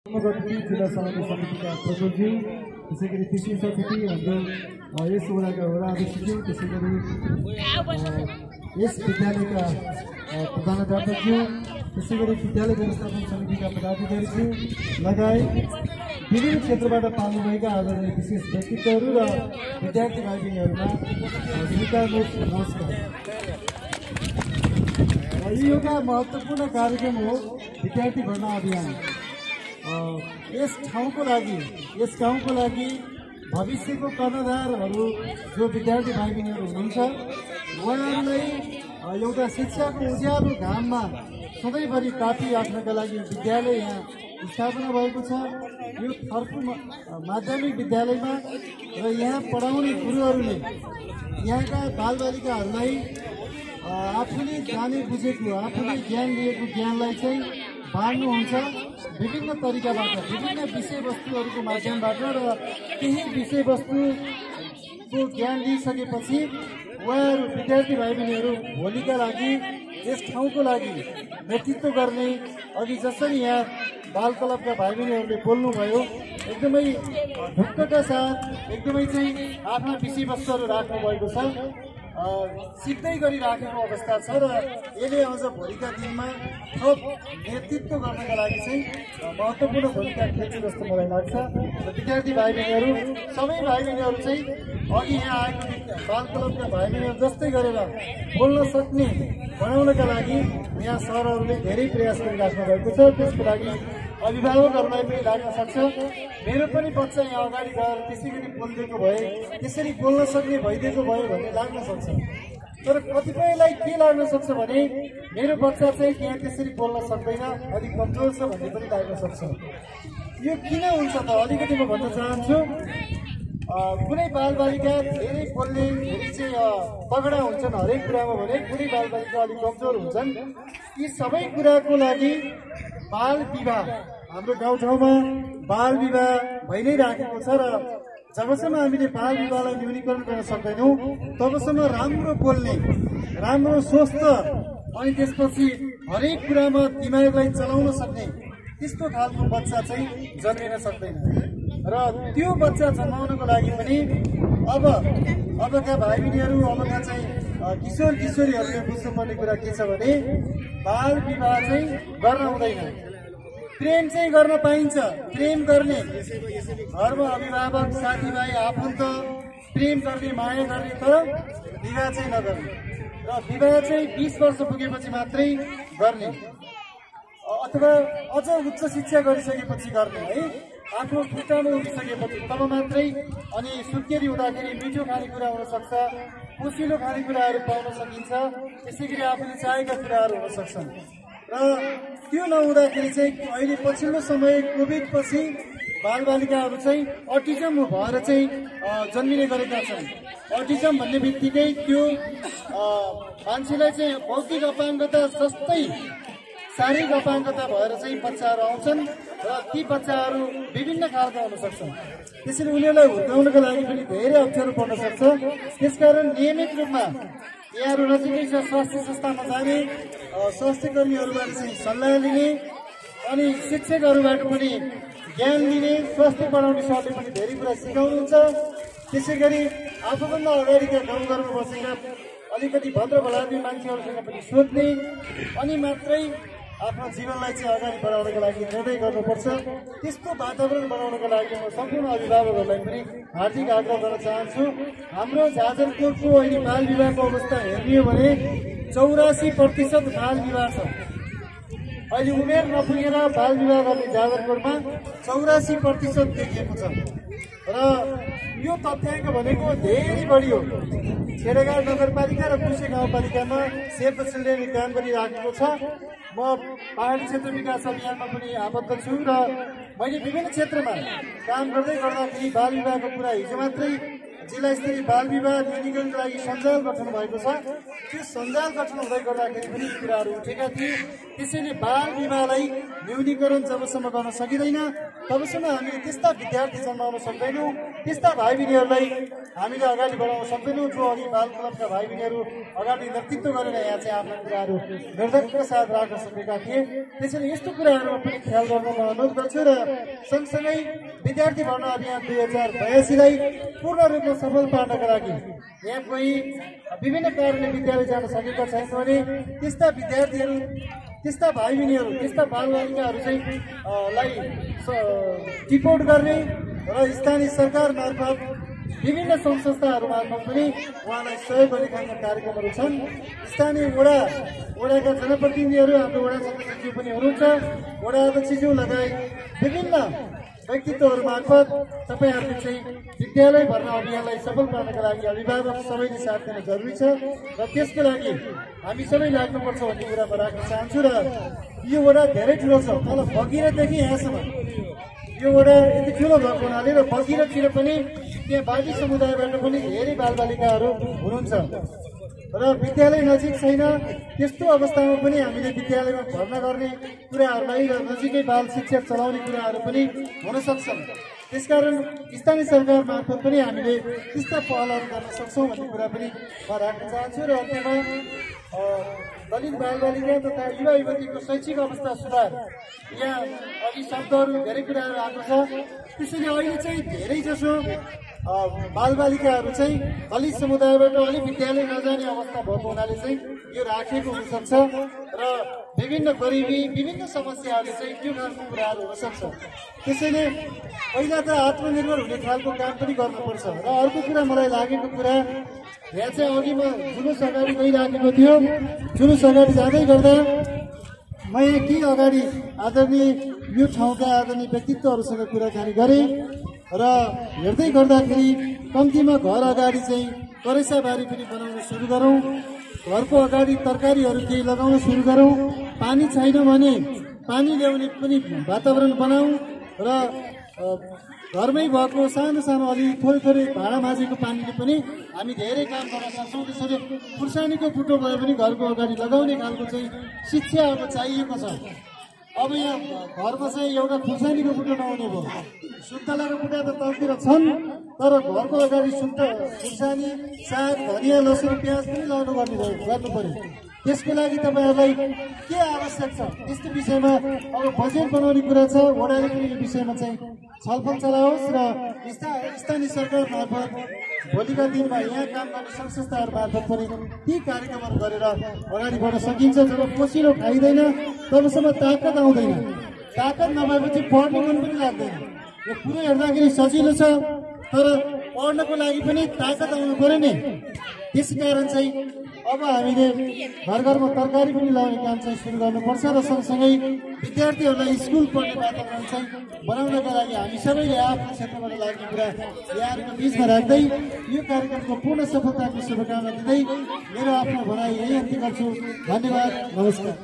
जिल्ला समिति समितिका प्रमुखज्यू त्यसै गरी कृषि समिति हाम्रो यस वडाका वडा अध्यक्षज्यू त्यसै गरी यस विद्यालयका प्रधानाध्यापकज्यू त्यसै गरी विद्यालय व्यवस्थापन समितिका पदाधिकारीज्यू लगायत विभिन्न क्षेत्रबाट पाल्नुभएका आदरणीय विशेष व्यक्तित्वहरू र विद्यार्थी भाइ बहिनीहरूमा नमस्कार। यो एउटा महत्त्वपूर्ण कार्यक्रम हो विद्यार्थी भर्ना अभियान। यस ठाउँको लागि यस गाउँको लागि भविष्यको कर्णधारहरू जो विद्यार्थी भाइ बहिनीहरू हुनुहुन्छ उहाँहरूलाई एउटा शिक्षाको उज्यालो घाममा सधैँभरि तापिराख्नका लागि विद्यालय यहाँ स्थापना भएको छ। यो थर्पु माध्यमिक विद्यालयमा र यहाँ पढाउने गुरुहरूले यहाँका बालबालिकाहरूलाई आफूले जाने बुझेको आफूले ज्ञान लिएको ज्ञानलाई चाहिँ बाँड्नुहुन्छ विभिन्न तरिकाबाट विभिन्न विषयवस्तुहरूको माध्यमबाट र केही विषयवस्तुको ज्ञान लिइसकेपछि उहाँहरू विद्यार्थी भाइ बहिनीहरू भोलिका लागि यस ठाउँको लागि नेतृत्व गर्ने अघि जसरी यहाँ बाल क्लबका भाइ बहिनीहरूले बोल्नुभयो एकदमै ढुक्कका साथ एकदमै चाहिँ आफ्ना विषयवस्तुहरू राख्नु भएको छ। सिक्दै गरिराखेको अवस्था छ र यसले अझ भोलिका दिनमा थप नेतृत्व गर्नका लागि चाहिँ महत्त्वपूर्ण भूमिका खेल्छ जस्तो मलाई लाग्छ। र विद्यार्थी भाइ बहिनीहरू सबै भाइ बहिनीहरू चाहिँ अघि यहाँ आएको बाल क्लबका भाइ बहिनीहरू जस्तै गरेर बोल्न सक्ने बनाउनका लागि यहाँ सरहरूले धेरै प्रयास गरिराख्नु भएको छ। त्यसको लागि अभिभावकहरूलाई पनि लाग्न सक्छ। मेरो पनि बच्चा यहाँ अगाडि गएर त्यसै गरी बोलिदिएको भए त्यसरी बोल्न सक्ने भइदिएको भयो भन्ने लाग्न सक्छ। तर कतिपयलाई के लाग्न सक्छ भने मेरो बच्चा चाहिँ यहाँ त्यसरी बोल्न सक्दैन अलिक कमजोर छ भन्ने पनि लाग्न सक्छ। यो किन हुन्छ त अलिकति म भन्न चाहन्छु। कुनै बालबालिका धेरै बोल्ने धेरै चाहिँ तगडा हुन्छन् हरेक कुरामा भने कुनै बालबालिका अलिक कमजोर हुन्छन्। यी सबै कुराको लागि बाल विवाह हाम्रो गाउँठाउँमा बाल विवाह भइ नै राखेको छ र जबसम्म हामीले बाल विवाहलाई न्यूनीकरण गर्न सक्दैनौँ तबसम्म राम्रो बोल्ने राम्रो स्वस्थ अनि त्यसपछि हरेक कुरामा दिमागलाई चलाउन सक्ने त्यस्तो खालको बच्चा चाहिँ जन्मिन सक्दैन। र त्यो बच्चा जन्माउनको लागि पनि अबका भाइ बहिनीहरू अबका चाहिँ किशोर किशोरीहरूले बुझ्नुपर्ने कुरा के छ भने बाल विवाह चाहिँ गर्न हुँदैन। प्रेम चाहिँ गर्न पाइन्छ। प्रेम गर्ने घरमा अभिभावक साथीभाइ आफन्त प्रेम गर्ने माया गर्ने तर विवाह चाहिँ नगर्ने र विवाह चाहिँ 20 वर्ष पुगेपछि मात्रै गर्ने अथवा अझ उच्च शिक्षा गरिसकेपछि गर्ने है। आफ्नो खुट्टामा उभिसकेपछि तब मात्रै अनि सुत्केरी हुँदाखेरि मिठो खानेकुरा हुन सक्छ पोसिलो खानेकुराहरू पाउन सकिन्छ त्यसै गरी आफूले चाहेका कुराहरू हुन सक्छन्। र त्यो नहुँदाखेरि चाहिँ अहिले पछिल्लो समय कोभिड पछि बालबालिकाहरू चाहिँ अटिजम भएर चाहिँ जन्मिने गरेका छन्। अटिजम भन्ने बित्तिकै त्यो मान्छेलाई चाहिँ भौतिक अपाङ्गता जस्तै शारीरिक अपाङ्गता भएर चाहिँ बच्चाहरू आउँछन् र ती बच्चाहरू विभिन्न खालका हुन सक्छन्। त्यसैले उनीहरूलाई हुर्काउनका लागि पनि धेरै अप्ठ्यारो पर्न सक्छ। त्यसकारण नियमित रूपमा यहाँहरू नजिकै छ स्वास्थ्य संस्थामा जाने स्वास्थ्य कर्मीहरूबाट चाहिँ सल्लाह लिने अनि शिक्षकहरूबाट पनि ज्ञान लिने स्वास्थ्य बढाउने सरले पनि धेरै कुरा सिकाउनुहुन्छ। त्यसै गरी आफूभन्दा अगाडिका गाउँघरमा बसेका अलिकति भद्र भलाद्मी मान्छेहरूसँग पनि सोध्ने अनि मात्रै आफ्नो जीवनलाई चाहिँ अगाडि बढाउनको लागि निर्णय गर्नुपर्छ। त्यस्तो वातावरण बनाउनको लागि म सम्पूर्ण अभिभावकहरूलाई पनि हार्दिक आग्रह गर्न चाहन्छु। हाम्रो जाजरकोटको अहिले बाल विवाहको अवस्था हेर्ने हो भने 84% बाल विवाह छ। अहिले उमेर नपुगेर बाल विवाह गर्ने जाजरकोटमा 84% देखिएको छ र यो तथ्याङ्क भनेको धेरै बढी हो। खेडागाउँ नगरपालिका र कुशे गाउँपालिकामा सेभ द चिल्ड्रेन काम गरिराखेको छ। म पहाडी क्षेत्र विकास अभियानमा पनि आबद्ध छु र मैले विभिन्न क्षेत्रमा काम गर्दै गर्दाखेरि बाल विवाहको कुरा हिजो मात्रै जिल्ला स्तरीय बाल विवाह न्यूनीकरणको लागि सञ्जाल गठन भएको छ। त्यो सञ्जाल गठन हुँदै गर्दाखेरि पनि कुराहरू उठेका थिए। त्यसैले बाल विवाहलाई न्यूनीकरण जबसम्म गर्न सकिँदैन तबसम्म हामीले त्यस्ता विद्यार्थी जन्माउन सक्दैनौँ, त्यस्ता भाइ बहिनीहरूलाई हामीले अगाडि बढाउन सक्दैनौँ जो अघि बाल क्लबका भाइ बहिनीहरू अगाडि नेतृत्व गरेर यहाँ चाहिँ आफ्ना कुराहरू निर्धक्कका साथ राख्न सकेका थिए। त्यसैले यस्तो कुराहरूमा पनि ख्याल गर्न म अनुरोध गर्छु र सँगसँगै विद्यार्थी भर्ना अभियान 2082लाई पूर्ण रूपमा सफल पार्नका लागि यहाँ कोही विभिन्न कारणले विद्यालय जान सकेका छैनन् भने त्यस्ता विद्यार्थीहरू, त्यस्ता भाइ बहिनीहरू, त्यस्ता बालबालिकाहरू चाहिँ लाई टिपोट गर्ने र स्थानीय सरकार मार्फत विभिन्न सङ्घ संस्थाहरू मार्फत पनि उहाँलाई सहयोग गर्ने खालका कार्यक्रमहरू छन्। स्थानीय वडाका जनप्रतिनिधिहरू, हाम्रो वडा सचिव पनि हुनुहुन्छ, वडा अध्यक्षज्यू लगायत विभिन्न व्यक्तित्वहरू मार्फत तपाईँहरूले चाहिँ विद्यालय भर्ना अभियानलाई सफल पार्नका लागि अभिभावक सबैले साथ दिन जरुरी छ र त्यसको लागि हामी सबै लाग्नुपर्छ भन्ने कुरा म राख्न चाहन्छु। र यो वडा धेरै ठुलो छ, तल बगिरदेखि यहाँसम्म यो वडा यति ठुलो भएको हुनाले र बगिरतिर पनि त्यहाँ बाँकी समुदायबाट पनि धेरै बालबालिकाहरू हुनुहुन्छ र विद्यालय नजिक छैन। त्यस्तो अवस्थामा पनि हामीले विद्यालयमा भर्ना गर्ने कुराहरूलाई र नजिकै बाल शिक्षा चलाउने कुराहरू पनि हुन सक्छन्। त्यसकारण स्थानीय सरकार मार्फत पनि हामीले त्यस्ता पहलहरू गर्न सक्छौँ भन्ने कुरा पनि म राख्न चाहन्छु। र अन्त्यमा दलित बालबालिका तथा युवा युवतीको शैक्षिक अवस्था सुधार, यहाँ अघि शब्दहरू धेरै कुराहरू आएको छ। त्यसैले अहिले चाहिँ धेरै जसो बालबालिकाहरू चाहिँ दलित समुदायबाट अलिक विद्यालय नजाने अवस्था भएको हुनाले चाहिँ यो राखिएको हुनसक्छ र विभिन्न गरिबी, विभिन्न समस्याहरूले चाहिँ त्यो खालको कुराहरू हुनसक्छ। त्यसैले पहिला त आत्मनिर्भर हुने खालको काम पनि गर्नुपर्छ। र अर्को कुरा मलाई लागेको कुरा, यहाँ चाहिँ अघि म जुलुस अगाडि गइराखेको थियो, जुलुस अगाडि जाँदै गर्दा म यहाँ के अगाडि आदरणीय यो ठाउँका आदरणीय व्यक्तित्वहरूसँग कुराकानी गरेँ र हेर्दै गर्दाखेरि कम्तीमा घर अगाडि चाहिँ करेसाबारी पनि बनाउन सुरु गरौँ, घरको अगाडि तरकारीहरू केही लगाउन सुरु गरौँ, पानी छैन भने पानी ल्याउने पनि वातावरण बनाऊ र घरमै भएको सानो सानो अलि थोरै थोरै भाँडा माझेको पानीले पनि हामी धेरै काम गर्न सक्छौँ। त्यसैले खुर्सानीको बुटो भए पनि घरको अगाडि लगाउने खालको चाहिँ शिक्षा अब चाहिएको छ। अब यहाँ घरमा चाहिँ एउटा खुर्सानीको बुटो नहुने भयो, सुन्तलाको बुटा त तलतिर छन् तर घरको अगाडि खुर्सानी, साग, धनियाँ, लसुन, प्याज पनि लाउनु गर्नु पर्यो। त्यसको लागि तपाईँहरूलाई के आवश्यक छ त्यस्तो विषयमा अब बजेट बनाउने कुरा छ। वडाले पनि यो विषयमा चाहिँ छलफल चलाओस् र स्थानीय सरकार मार्फत भोलिका दिनमा यहाँ काम गर्ने सङ्घ संस्थाहरू मार्फत पनि ती कार्यक्रमहरू गरेर अगाडि बढ्न सकिन्छ। जब पसिलो खाइँदैन तबसम्म ताकत आउँदैन, ताकत नभएपछि पढ्ने मन पनि लाग्दैन। यो कुरो हेर्दाखेरि सजिलो छ तर पढ्नको लागि पनि ताकत आउनु पर्यो नि। त्यसकारण चाहिँ अब हामीले घर घरमा तरकारी पनि लगाउने काम चाहिँ सुरु गर्नुपर्छ र सँगसँगै विद्यार्थीहरूलाई स्कुल पढ्ने वातावरण चाहिँ बनाउनका लागि हामी सबैले आफ्नो क्षेत्रबाट लाग्ने कुरा यहाँहरूको बिचमा राख्दै यो कार्यक्रमको पूर्ण सफलताको शुभकामना दिँदै मेरो आफ्नो भनाइ यही अन्त्य गर्छु। धन्यवाद, नमस्कार।